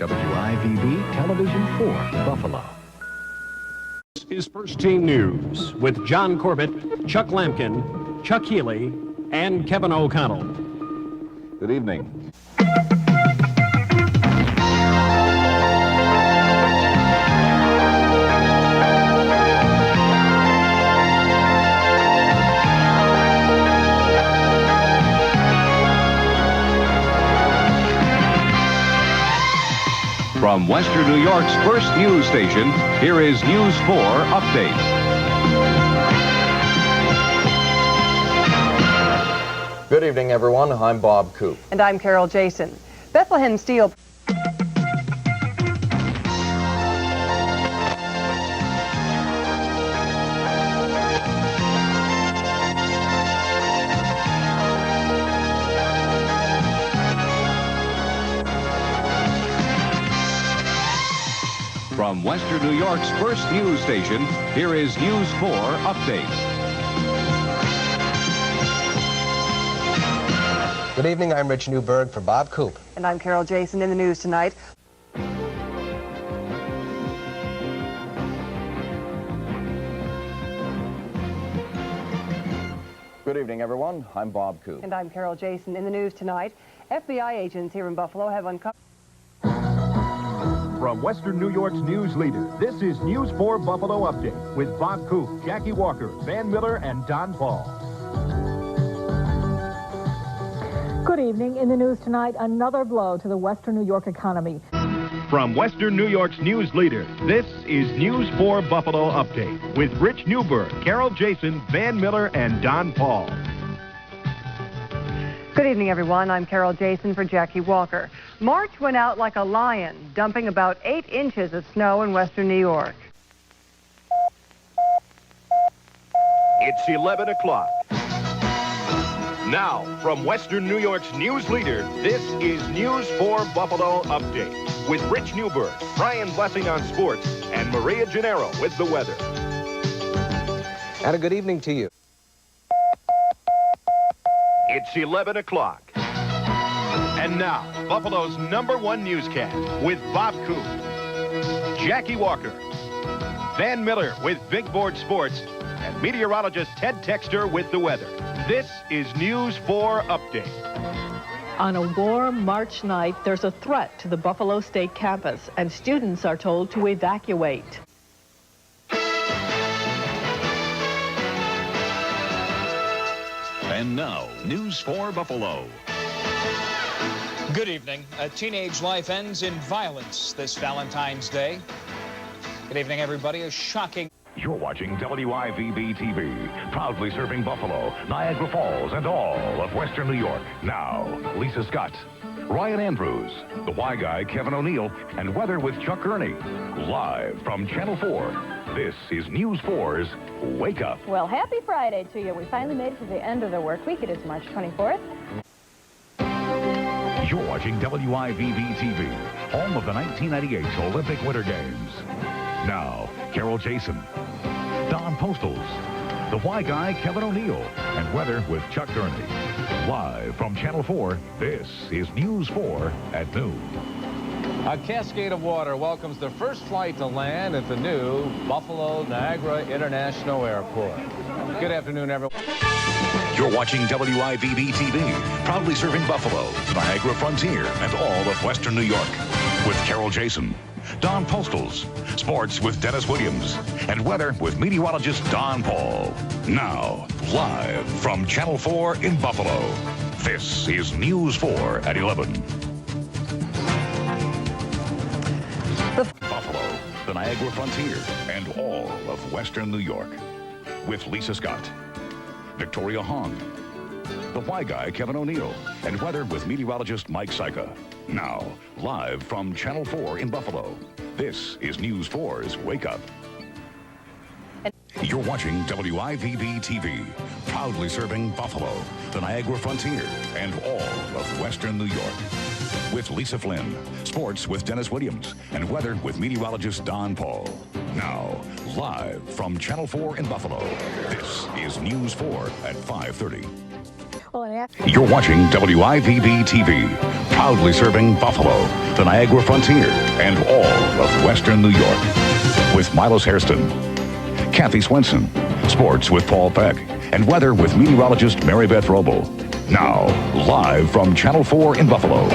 WIVB Television 4, Buffalo. This is First Team News with John Corbett, Chuck Lampkin, Chuck Healy, and Kevin O'Connell. Good evening. From Western New York's first news station, here is News 4 Update. Good evening, everyone. I'm Bob Coop. And I'm Carol Jason. Bethlehem Steel. From Western New York's first news station, here is News 4 Update. Good evening, I'm Rich Newberg for Bob Coop. And I'm Carol Jason in the news tonight. Good evening, everyone. I'm Bob Coop. And I'm Carol Jason in the news tonight. FBI agents here in Buffalo have uncovered... From Western New York's news leader, this is News 4 Buffalo Update with Bob Coop, Jackie Walker, Van Miller, and Don Paul. Good evening. In the news tonight, another blow to the Western New York economy. From Western New York's news leader, this is News 4 Buffalo Update with Rich Newberg, Carol Jason, Van Miller, and Don Paul. Good evening, everyone. I'm Carol Jason for Jackie Walker. March went out like a lion, dumping about 8 inches of snow in western New York. It's 11 o'clock. Now, from Western New York's news leader, this is News 4 Buffalo Update with Rich Newberg, Brian Blessing on sports, and Maria Gennaro with the weather. And a good evening to you. It's 11 o'clock. And now, Buffalo's #1 newscast with Bob Coop, Jackie Walker, Van Miller with Big Board Sports, and meteorologist Ted Texter with the weather. This is News 4 Update. On a warm March night, there's a threat to the Buffalo State campus, and students are told to evacuate. And now, News 4 Buffalo. Good evening. A teenage life ends in violence this Valentine's Day. Good evening, everybody. A shocking... You're watching WIVB-TV, proudly serving Buffalo, Niagara Falls, and all of Western New York. Now, Lisa Scott, Ryan Andrews, the Y Guy Kevin O'Neill, and weather with Chuck Gurney. Live from Channel 4, this is News 4's Wake Up. Well, happy Friday to you. We finally made it to the end of the work week. It is March 24th. You're watching WIVB-TV, home of the 1998 Olympic Winter Games. Now, Carol Jason, Don Postles, the Y Guy Kevin O'Neill, and weather with Chuck Gurney. Live from Channel 4, this is News 4 at noon. A cascade of water welcomes the first flight to land at the new Buffalo Niagara International Airport. Good afternoon, everyone. You're watching WIVB-TV, proudly serving Buffalo, Niagara Frontier, and all of Western New York. With Carol Jason, Don Postles, sports with Dennis Williams, and weather with meteorologist Don Paul. Now, live from Channel 4 in Buffalo, this is News 4 at 11. Buffalo, the Niagara Frontier, and all of Western New York. With Lisa Scott, Victoria Hong, the Y Guy Kevin O'Neill, and weather with meteorologist Mike Syka. Now, live from Channel 4 in Buffalo, this is News 4's Wake Up. You're watching WIVB-TV, proudly serving Buffalo, the Niagara Frontier, and all of Western New York. With Lisa Flynn, sports with Dennis Williams, and weather with meteorologist Don Paul. Now, live from Channel 4 in Buffalo, this is News 4 at 5:30. You're watching WIVB-TV, proudly serving Buffalo, the Niagara Frontier, and all of Western New York. With Milos Hairston, Kathy Swenson, sports with Paul Peck, and weather with meteorologist Mary Beth Roble. Now, live from Channel 4 in Buffalo,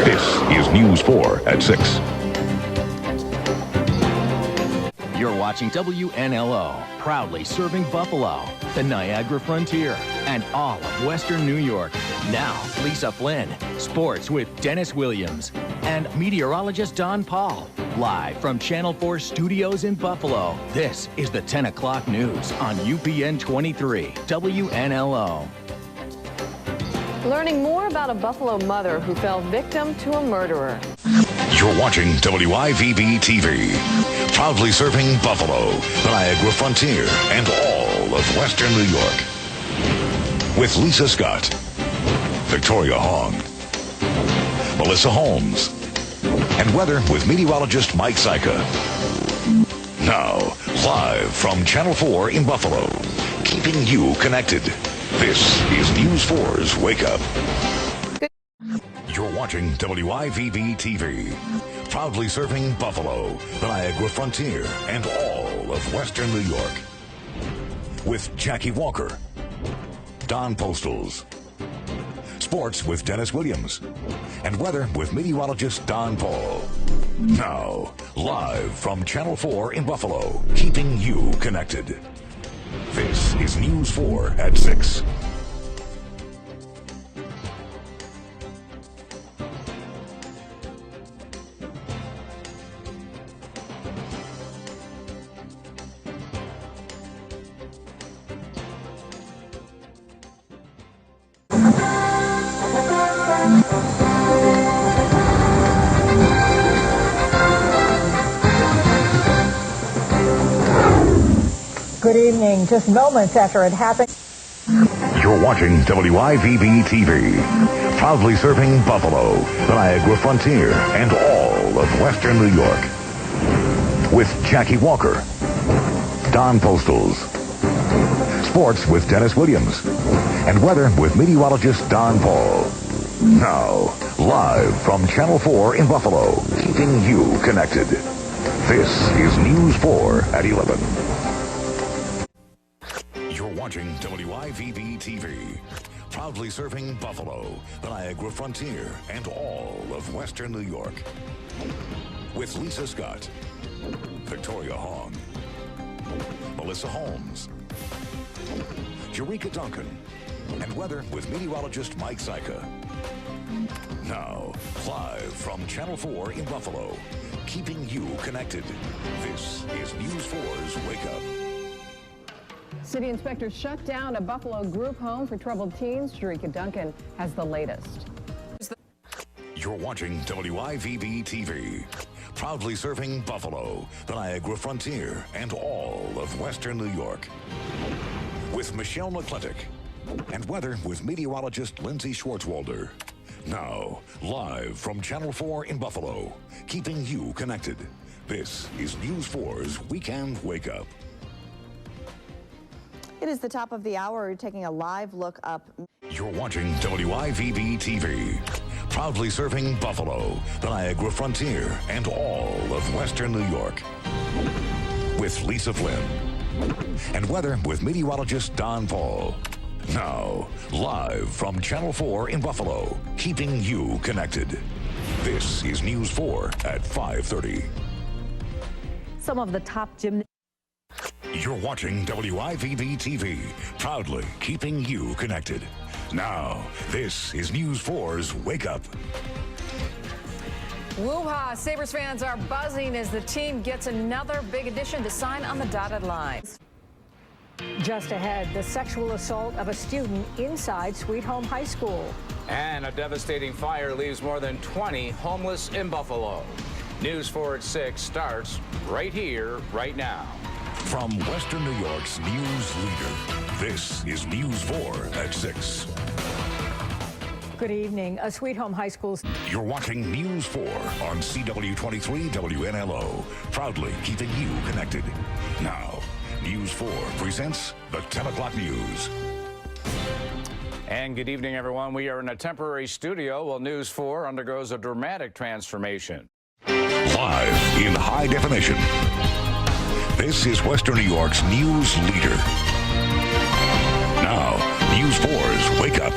this is News 4 at 6. You're watching WNLO, proudly serving Buffalo, the Niagara Frontier, and all of Western New York. Now, Lisa Flynn, sports with Dennis Williams, and meteorologist Don Paul. Live from Channel 4 studios in Buffalo, this is the 10 o'clock news on UPN 23, WNLO. Learning more about a Buffalo mother who fell victim to a murderer. You're watching WIVB-TV, proudly serving Buffalo, the Niagara Frontier, and all of Western New York. With Lisa Scott, Victoria Hong, Melissa Holmes, and weather with meteorologist Mike Syka. Now, live from Channel 4 in Buffalo, keeping you connected. This is News 4's Wake Up. You're watching WIVB-TV, proudly serving Buffalo, the Niagara Frontier, and all of Western New York. With Jackie Walker, Don Postles, sports with Dennis Williams, and weather with meteorologist Don Paul. Now, live from Channel 4 in Buffalo, keeping you connected. This is News 4 at 6. Good evening. Just moments after it happened. You're watching WIVB-TV, proudly serving Buffalo, the Niagara Frontier, and all of Western New York. With Jackie Walker, Don Postles, sports with Dennis Williams, and weather with meteorologist Don Paul. Now, live from Channel 4 in Buffalo, keeping you connected. This is News 4 at 11. You're watching WIVB-TV, proudly serving Buffalo, the Niagara Frontier, and all of Western New York. With Lisa Scott, Victoria Hong, Melissa Holmes, Eureka Duncan, and weather with meteorologist Mike Syka. Now, live from Channel 4 in Buffalo, keeping you connected. This is News 4's Wake Up. City inspectors shut down a Buffalo group home for troubled teens. Eureka Duncan has the latest. You're watching WIVB-TV, proudly serving Buffalo, the Niagara Frontier, and all of Western New York. With Michelle McClintock, and weather with meteorologist Lindsay Schwartzwalder. Now, live from Channel 4 in Buffalo, keeping you connected. This is News 4's Weekend Wake Up. It is the top of the hour. We're taking a live look up. You're watching WIVB-TV, proudly serving Buffalo, the Niagara Frontier, and all of Western New York. With Lisa Flynn, and weather with meteorologist Don Paul. Now, live from Channel 4 in Buffalo, keeping you connected. This is News 4 at 5:30. Some of the top gymnasts. You're watching WIVB-TV, proudly keeping you connected. Now, this is News 4's Wake Up. Woo-ha! Sabres fans are buzzing as the team gets another big addition to sign on the dotted line. Just ahead, the sexual assault of a student inside Sweet Home High School. And a devastating fire leaves more than 20 homeless in Buffalo. News 4 at 6 starts right here, right now. From Western New York's news leader, this is News 4 at 6. Good evening. A Sweet Home High School's. You're watching News 4 on CW23 WNLO, proudly keeping you connected. Now, News 4 presents the 10 o'clock news. And good evening, everyone. We are in a temporary studio while News 4 undergoes a dramatic transformation. Live in high definition. This is Western New York's news leader. Now, News 4's Wake Up.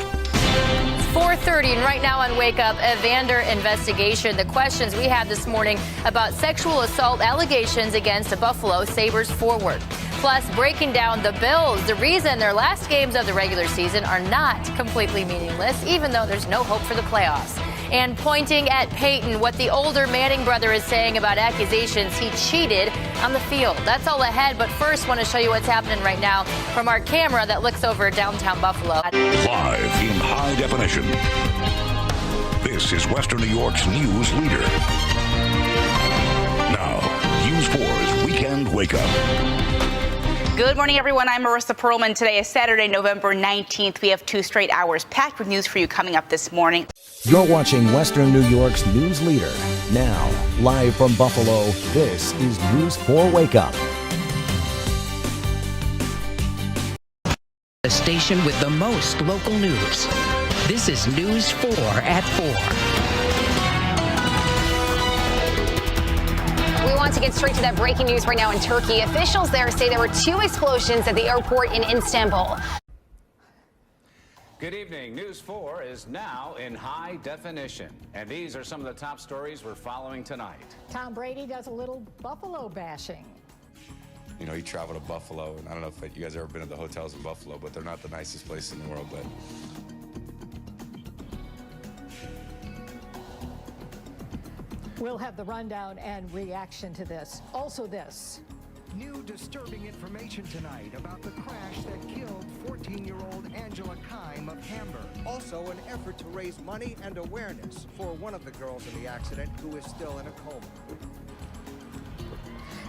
4:30, and right now on Wake Up, Evander investigation. The questions we had this morning about sexual assault allegations against a Buffalo Sabres forward. Plus, breaking down the Bills, the reason their last games of the regular season are not completely meaningless, even though there's no hope for the playoffs. And pointing at Peyton, what the older Manning brother is saying about accusations he cheated on the field. That's all ahead, but first, want to show you what's happening right now from our camera that looks over downtown Buffalo. Live in high definition. This is Western New York's news leader. Now, News 4's Weekend Wake Up. Good morning, everyone. I'm Marissa Perlman. Today is Saturday, November 19th. We have 2 straight hours packed with news for you coming up this morning. You're watching Western New York's news leader. Now, live from Buffalo, this is News 4 Wake Up. A station with the most local news. This is News 4 at 4. We want to get straight to that breaking news right now in Turkey. Officials there say there were 2 explosions at the airport in Istanbul. Good evening. News 4 is now in high definition. And these are some of the top stories we're following tonight. Tom Brady does a little Buffalo bashing. You know, you travel to Buffalo, and I don't know if you guys have ever been to the hotels in Buffalo, but they're not the nicest place in the world, but We'll have the rundown and reaction to this. Also this. New disturbing information tonight about the crash that killed 14-year-old Angela Kime of Hamburg. Also, an effort to raise money and awareness for one of the girls in the accident who is still in a coma.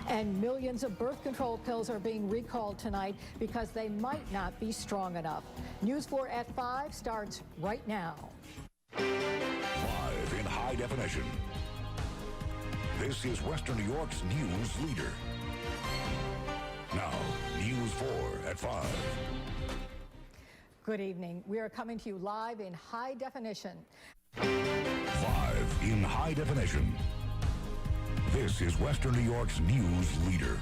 And millions of birth control pills are being recalled tonight because they might not be strong enough. News 4 at 5 starts right now. Live in high definition. This is Western New York's news leader. Now, News 4 at 5. Good evening. We are coming to you live in high definition. Live in high definition. This is Western New York's news leader.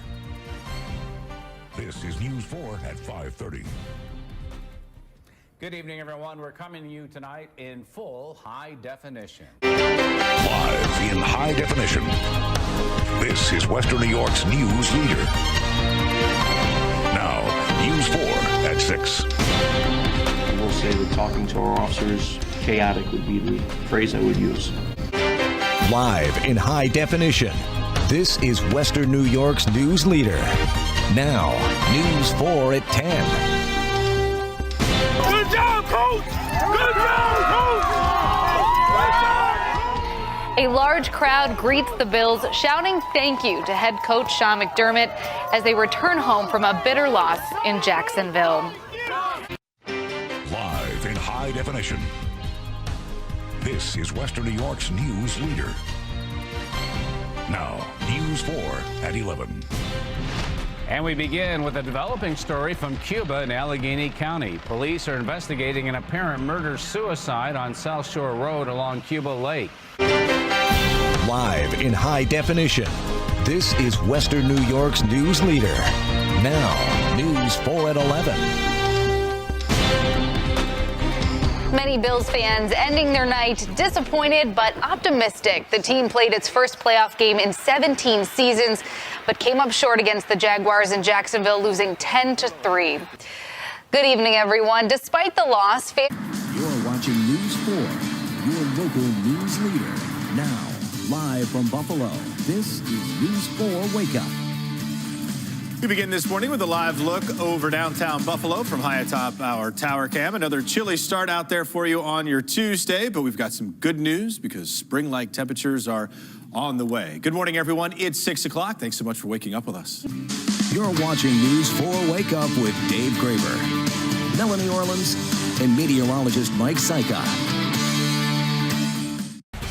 This is News 4 at 5:30. Good evening, everyone. We're coming to you tonight in full high definition. Live in high definition. This is Western New York's news leader. Now, News 4 at 6. I will say that talking to our officers, chaotic would be the phrase I would use. Live in high definition. This is Western New York's news leader. Now, News 4 at 10. Good job, Coach! Good job, Coach! A large crowd greets the Bills, shouting thank you to head coach Sean McDermott as they return home from a bitter loss in Jacksonville. Live in high definition. This is Western New York's news leader. Now, News 4 at 11. And we begin with a developing story from Cuba in Allegheny County. Police are investigating an apparent murder-suicide on South Shore Road along Cuba Lake. Live in high definition. This is Western New York's news leader. Now, News 4 at 11. Many Bills fans ending their night disappointed but optimistic. The team played its first playoff game in 17 seasons, but came up short against the Jaguars in Jacksonville, losing 10-3. Good evening, everyone. Despite the loss, You're watching News 4, your local news leader. Now, live from Buffalo, this is News 4 Wake Up. We begin this morning with a live look over downtown Buffalo from high atop our tower cam. Another chilly start out there for you on your Tuesday, but we've got some good news because spring-like temperatures are on the way. Good morning, everyone. It's 6 o'clock. Thanks so much for waking up with us. You're watching News 4 Wake Up with Dave Graber, Melanie Orleans, and meteorologist Mike Syka.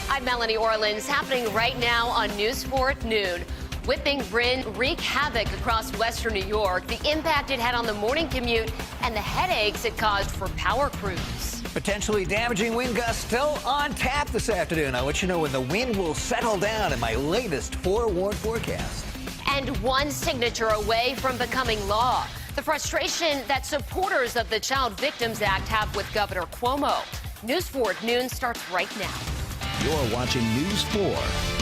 I'm Melanie Orleans. Happening right now on News 4 at noon. Whipping wind wreak havoc across western New York, the impact it had on the morning commute, and the headaches it caused for power crews. Potentially damaging wind gusts still on tap this afternoon. I'll let you know when the wind will settle down in my latest forewarned forecast. And one signature away from becoming law. The frustration that supporters of the Child Victims Act have with Governor Cuomo. News 4 at noon starts right now. You're watching News 4,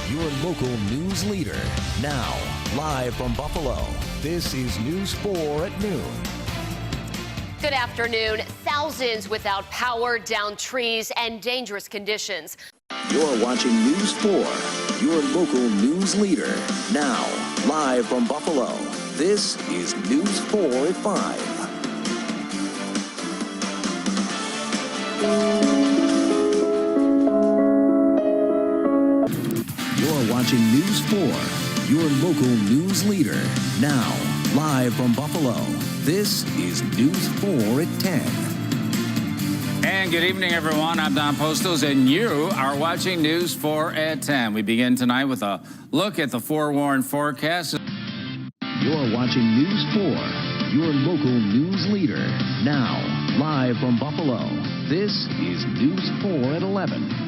your local news leader. Now, live from Buffalo, this is News 4 at noon. Good afternoon. Thousands without power, down trees, and dangerous conditions. You're watching News 4, your local news leader. Now, live from Buffalo, this is News 4 at 5. You're watching News 4, your local news leader. Now, live from Buffalo, this is News 4 at 10. And good evening, everyone. I'm Don Postles, and you are watching News 4 at 10. We begin tonight with a look at the forewarned forecast. You're watching News 4, your local news leader. Now, live from Buffalo, this is News 4 at 11.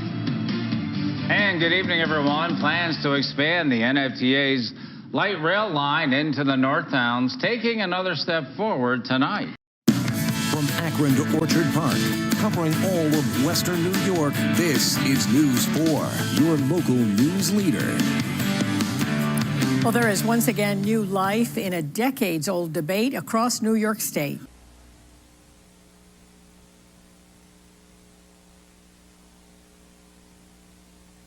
And good evening, everyone. Plans to expand the NFTA's light rail line into the North Towns, taking another step forward tonight. From Akron to Orchard Park, covering all of Western New York, this is News 4, your local news leader. Well, there is once again new life in a decades-old debate across New York State.